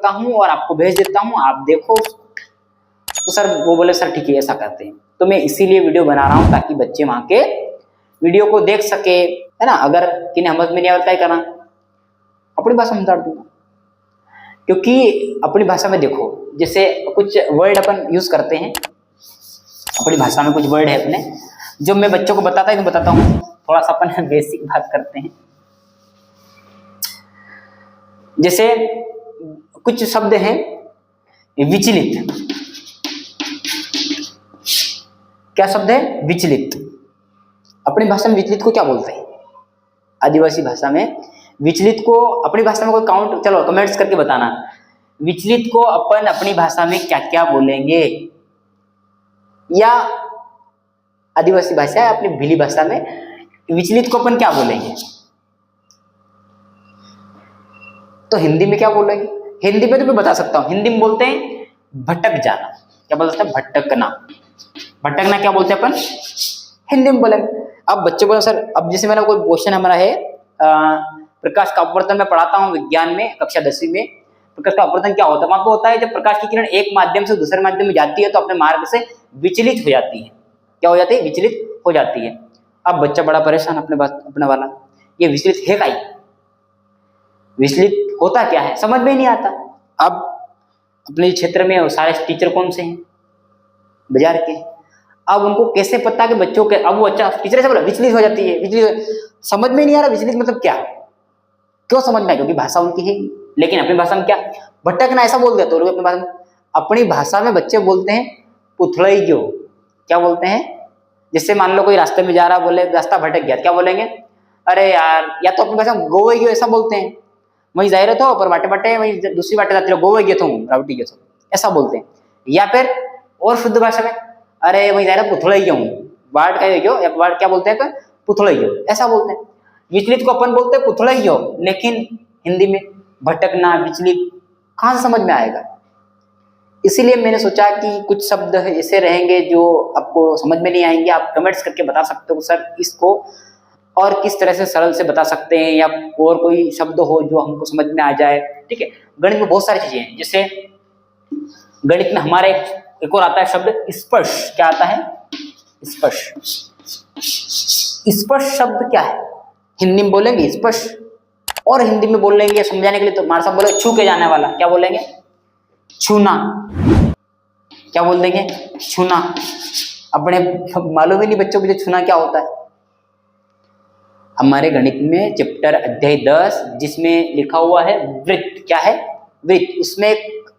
लिखता हूँ और आपको भेज देता हूँ, आप देखो। तो सर वो बोले सर ठीक है ऐसा करते हैं। तो मैं इसीलिए वीडियो बना रहा हूँ ताकि बच्चे वहां के वीडियो को देख सके, है ना। अगर किन्हें समझ में नहीं आया क्या करना, अपनी भाषा में उतार दूंगा। क्योंकि अपनी भाषा में देखो, जैसे कुछ वर्ड अपन यूज करते हैं अपनी भाषा में, कुछ वर्ड है अपने जो मैं बच्चों को बताता हूँ। थोड़ा सा अपन बेसिक बात करते हैं। जैसे कुछ शब्द हैं विचलित। क्या शब्द है? विचलित। अपनी भाषा में विचलित को क्या बोलते हैं? आदिवासी भाषा में विचलित को अपनी भाषा में कोई काउंट, चलो कमेंट्स करके बताना, विचलित को अपन अपनी भाषा में क्या क्या बोलेंगे, या आदिवासी भाषा है अपनी भीली भाषा में विचलित को अपन क्या बोलेंगे। तो हिंदी में क्या बोलेंगे? हिंदी में तो मैं बता सकता हूं, हिंदी में बोलते हैं भटक जाना। क्या बोलते हैं? भटकना। भटकना क्या बोलते हैं अपन? हिंदी में बोलेंगे। अब बच्चे बोले सर, अब जैसे मेरा कोई क्वेश्चन हमारा है प्रकाश का अपवर्तन में पढ़ाता हूँ विज्ञान में कक्षा 10वीं में। प्रकाश का अपवर्तन क्या होता है? वहां पर होता है जब प्रकाश की किरण एक माध्यम से दूसरे माध्यम में जाती है तो अपने मार्ग से विचलित हो जाती है। क्या हो जाती है? विचलित हो जाती है। अब बच्चा बड़ा परेशान अपने वाला, ये विचलित है क्या? विचलित होता क्या है समझ में ही नहीं आता। अब अपने क्षेत्र में सारे टीचर कौन से हैं? बाजार के। अब उनको कैसे पता कि बच्चों के, अब वो अच्छा टीचर से बोला विचलित हो जाती है, विचलित, समझ में नहीं आ रहा विचलित मतलब क्या। क्यों समझ में आए? क्योंकि भाषा उनकी है। लेकिन अपनी भाषा में क्या भटकना ऐसा बोल दिया तो लोग अपनी भाषा में बच्चे बोलते हैं पुथलई जो। क्या बोलते हैं? जिससे मान लो कोई रास्ते में जा रहा, बोले रास्ता भटक गया, क्या बोलेंगे? अरे यार, या तो अपनी भाषा में गोवे गयो ऐसा बोलते हैं, वही जाहिर तो पर बाटे बाटे वही दूसरी बाटे जाते रहो, गोवे गए तो रावटी गए तो ऐसा बोलते हैं। या फिर और शुद्ध भाषा में अरे वही जाहिर पुथलई गयो वार्ड का गयो, या वार्ड क्या बोलते हैं? पुथलई गयो ऐसा बोलते हैं। विचलित को अपन बोलते हैं पुथलई गयो, लेकिन हिंदी में भटकना, विचलित कहाँ से समझ में आएगा? इसीलिए मैंने सोचा कि कुछ शब्द ऐसे रहेंगे जो आपको समझ में नहीं आएंगे। आप कमेंट्स करके बता सकते हो सर इसको और किस तरह से सरल से बता सकते हैं, या और कोई शब्द हो जो हमको समझ में आ जाए। ठीक है, गणित में बहुत सारी चीजें हैं। जैसे गणित में हमारे एक और आता है शब्द स्पर्श। क्या आता है? स्पर्श। स्पर्श शब्द क्या है? हिंदी में बोलेंगे स्पर्श, और हिंदी में बोल लेंगे समझाने के लिए तो हमारे साथ बोले छू के जाने वाला। क्या बोलेंगे? छूना। क्या बोल देंगे? छूना। अपने मालूम ही नहीं बच्चों को छूना क्या होता है। हमारे गणित में चैप्टर अध्याय 10 जिसमें लिखा हुआ है वृत्त। क्या है? वृत्त। उसमें एक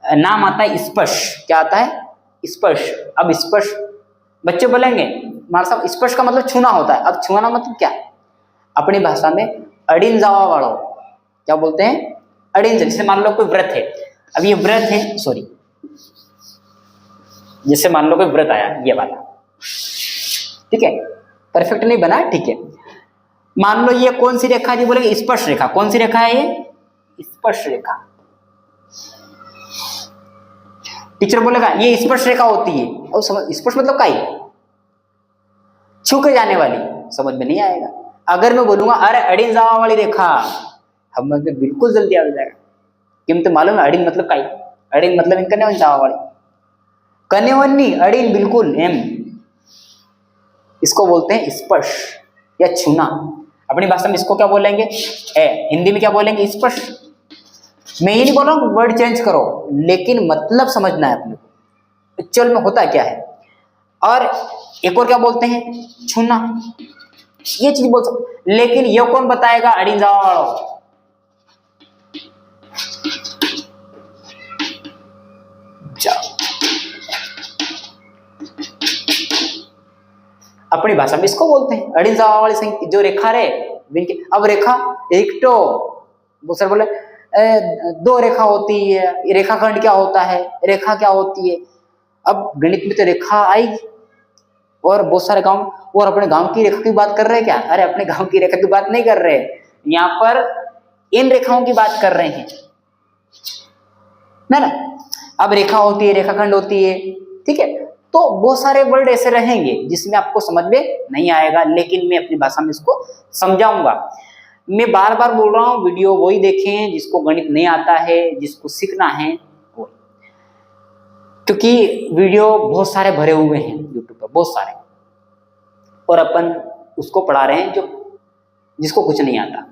नाम आता है स्पर्श। क्या आता है? स्पर्श। अब स्पर्श बच्चे बोलेंगे हमारे साथ स्पर्श का मतलब छूना होता है। अब छूना मतलब क्या? अपनी भाषा में अड़ीन जावा वालों। क्या बोलते हैं? अड़ीन। जैसे मान लो कोई व्रत है, अब ये व्रत है, सॉरी, जैसे मान लो कोई व्रत आया ये वाला, ठीक है, परफेक्ट नहीं बना, ठीक है। मान लो ये कौन सी रेखा जी? बोलेंगे स्पर्श रेखा। कौन सी रेखा है ये? स्पर्श रेखा। टीचर बोलेगा ये स्पर्श रेखा होती है, और समझ स्पर्श मतलब क्या है? छू के जाने वाली। समझ में नहीं आएगा। अगर मैं बोलूंगा अरे अड़ीन जावा वाली रेखा, हम बिल्कुल जल्दी आ जाएगा। क्यों? तो मालूम है अड़ीन मतलब क्या है? अड़ीन मतलब इनका नहीं जावा वाली, कन्यावन नहीं, अड़ीन बिल्कुल एम। इसको बोलते हैं स्पर्श या छूना। अपनी भाषा में इसको क्या बोलेंगे? हिंदी में क्या बोलेंगे? स्पर्श। मैं ये नहीं बोल रहा हूँ वर्ड चेंज करो, लेकिन मतलब समझना है अपने को एक्चुअल में होता क्या है। और एक और क्या बोलते हैं? छूना। ये चीज बोल सकते, लेकिन ये कौन बताएगा? अड़ीन जावा वालों। अपनी भाषा में इसको बोलते हैं अड़ीन जावा वाली जो रेखा रे। अब रेखा एक तो वो सर बोले 2 रेखा होती है, रेखाखंड क्या होता है, रेखा क्या होती है। अब गणित में तो रेखा आएगी, और बहुत सारे गांव, और अपने गांव की रेखा की बात कर रहे हैं क्या? अरे अपने गांव की रेखा की बात नहीं कर रहे, यहाँ पर इन रेखाओं की बात कर रहे हैं ना। अब रेखा होती है, रेखाखंड होती है, ठीक है। तो बहुत सारे वर्ड ऐसे रहेंगे जिसमें आपको समझ में नहीं आएगा, लेकिन मैं अपनी भाषा में इसको समझाऊंगा। मैं बार बार बोल रहा हूँ, वीडियो वही देखें जिसको गणित नहीं आता है, जिसको सीखना है वो, क्योंकि वीडियो बहुत सारे भरे हुए हैं यूट्यूब पर, बहुत सारे, और अपन उसको पढ़ा रहे हैं जो जिसको कुछ नहीं आता।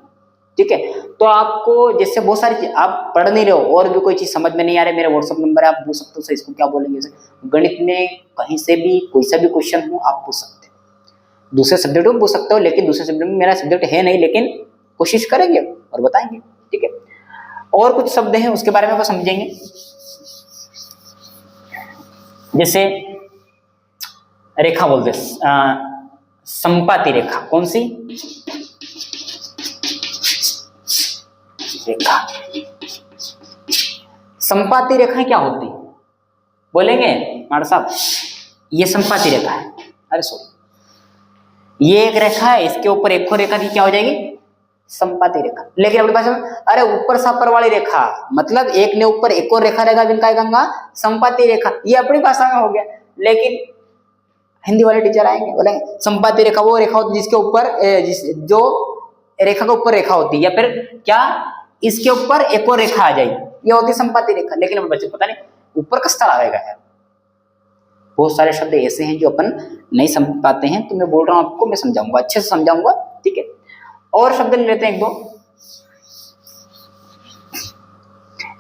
ठीक है, तो आपको जैसे बहुत सारी चीज आप पढ़ नहीं रहे हो और भी कोई चीज समझ में नहीं आ रही, मेरा व्हाट्सअप नंबर है, आप पूछ सकते हो सर इसको क्या बोलेंगे। गणित में कहीं से भी कोई सा भी क्वेश्चन हो आप पूछ सकते हो, दूसरे सब्जेक्ट में पूछ सकते हो, लेकिन दूसरे सब्जेक्ट में मेरा सब्जेक्ट है नहीं, लेकिन कोशिश करेंगे और बताएंगे। ठीक है, और कुछ शब्द हैं उसके बारे में वो समझेंगे, जैसे रेखा बोलते संपाती रेखा। कौन सी रेखा? संपाती रेखाएं क्या होती बोलेंगे मार साहब? ये संपाती रेखा है, अरे सॉरी, ये एक रेखा है, इसके ऊपर एक और रेखा की क्या हो जाएगी? संपाती रेखा। लेकिन अपनी भाषा में अरे ऊपर सापर वाली रेखा, मतलब एक ने ऊपर एक और रेखा रहेगा, जिनका गंगा संपाती रेखा, ये अपनी भाषा में हो गया। लेकिन हिंदी वाले टीचर आएंगे बोलेंगे संपाती रेखा वो रेखा होती है जिसके ऊपर जो रेखा के ऊपर रेखा होती है, या फिर क्या इसके ऊपर एक और रेखा आ जाएगी, ये होती है संपाती रेखा। लेकिन अपने बच्चे पता नहीं ऊपर किस तरह आएगा है। बहुत सारे शब्द ऐसे हैं जो अपन नहीं समझ पाते हैं, तो मैं बोल रहा हूं आपको, मैं समझाऊंगा, अच्छे से समझाऊंगा। ठीक है, और शब्द ले लेते हैं एक दो,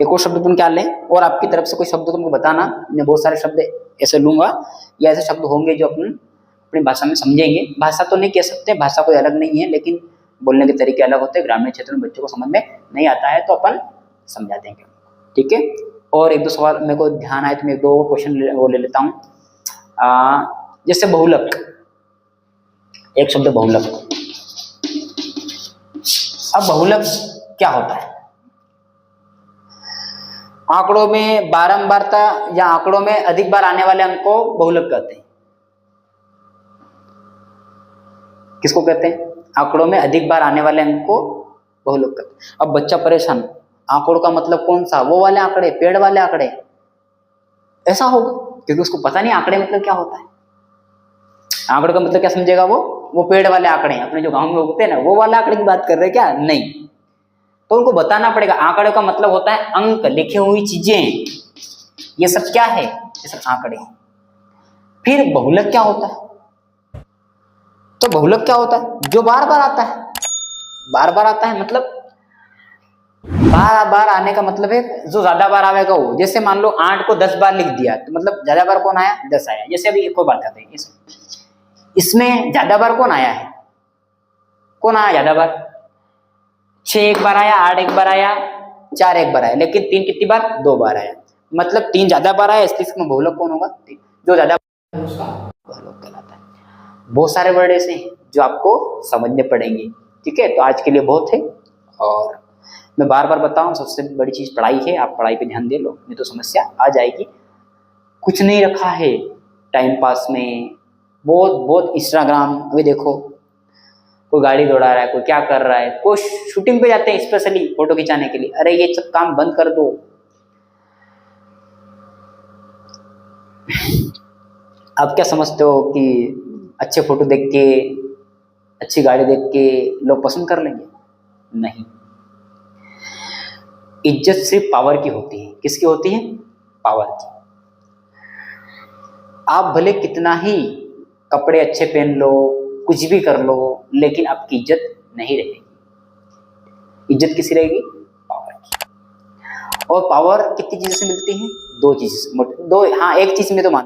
एक और शब्द तुम क्या लें, और आपकी तरफ से कोई शब्द तुमको बताना। मैं बहुत सारे शब्द ऐसे लूंगा, या ऐसे शब्द होंगे जो अपन अपनी भाषा में समझेंगे। भाषा तो नहीं कह सकते, भाषा कोई अलग नहीं है, लेकिन बोलने के तरीके अलग होते हैं। ग्रामीण क्षेत्र में बच्चों को समझ में नहीं आता है तो अपन समझा देंगे। ठीक है, और एक दो सवाल मेरे को ध्यान आए तो मैं एक दो क्वेश्चन वो ले लेता हूँ। जैसे बहुलक, एक शब्द बहुलक। अब बहुलक क्या होता है? आंकड़ों में बारंबारता या आंकड़ों में अधिक बार आने वाले अंक को बहुलक कहते हैं। किसको कहते हैं? आंकड़ों में अधिक बार आने वाले अंक को बहुलक कहते हैं। अब बच्चा परेशान, आंकड़ों का मतलब कौन सा? वो वाले आंकड़े, पेड़ वाले आंकड़े, ऐसा होगा, क्योंकि उसको पता नहीं आंकड़े मतलब क्या होता है। आंकड़ों का मतलब क्या समझेगा वो पेड़ वाले आंकड़े, अपने जो गांव में उगते हैं ना, वो वाले आंकड़े की बात कर रहे हैं क्या? नहीं, तो उनको बताना पड़ेगा आंकड़े का मतलब होता है अंक, लिखी हुई चीजें, ये सब क्या है? ये सब आंकड़े हैं। फिर बहुलक क्या होता है? तो बहुलक क्या होता है? जो बार बार आता है, बार बार आता है, मतलब बार बार आने का मतलब है जो ज्यादा बार आएगा वो। जैसे मान लो 8 को 10 बार लिख दिया, तो मतलब ज्यादा बार कौन आया? 10 आया। जैसे अभी एक और बात करते हैं, इसमें ज्यादा बार कौन आया है? कौन आया ज्यादा बार? 6 एक बार आया, 8 एक बार आया, 4 एक बार आया, लेकिन 3 कितनी बार? 2 बार आया, मतलब 3 ज्यादा बार आया, इसलिए इसमें बहुलक कौन होगा? जो ज्यादा उसका बहुलक कहलाता है। बहुत सारे वर्ड ऐसे हैं जो आपको समझने पड़ेंगे। ठीक है, तो आज के लिए बहुत है, और मैं बार बार बताऊं सबसे बड़ी चीज पढ़ाई है। आप पढ़ाई पे ध्यान दे लो, नहीं तो समस्या आ जाएगी। कुछ नहीं रखा है टाइम पास में, बहुत बहुत इंस्टाग्राम, अभी देखो कोई गाड़ी दौड़ा रहा है, कोई क्या कर रहा है, कोई शूटिंग पे जाते हैं स्पेशली फोटो खिंचाने के लिए। अरे ये सब काम बंद कर दो। आप क्या समझते हो कि अच्छे फोटो देख के, अच्छी गाड़ी देख के लोग पसंद कर लेंगे? नहीं, इज्जत सिर्फ पावर की होती है। किसकी होती है? पावर की। आप भले कितना ही कपड़े अच्छे पहन लो, कुछ भी कर लो, लेकिन आपकी इज्जत नहीं रहेगी। इज्जत किसी रहेगी? पावर की। और पावर कितनी चीजों से मिलती है? 2 चीज से, हाँ एक चीज में तो मान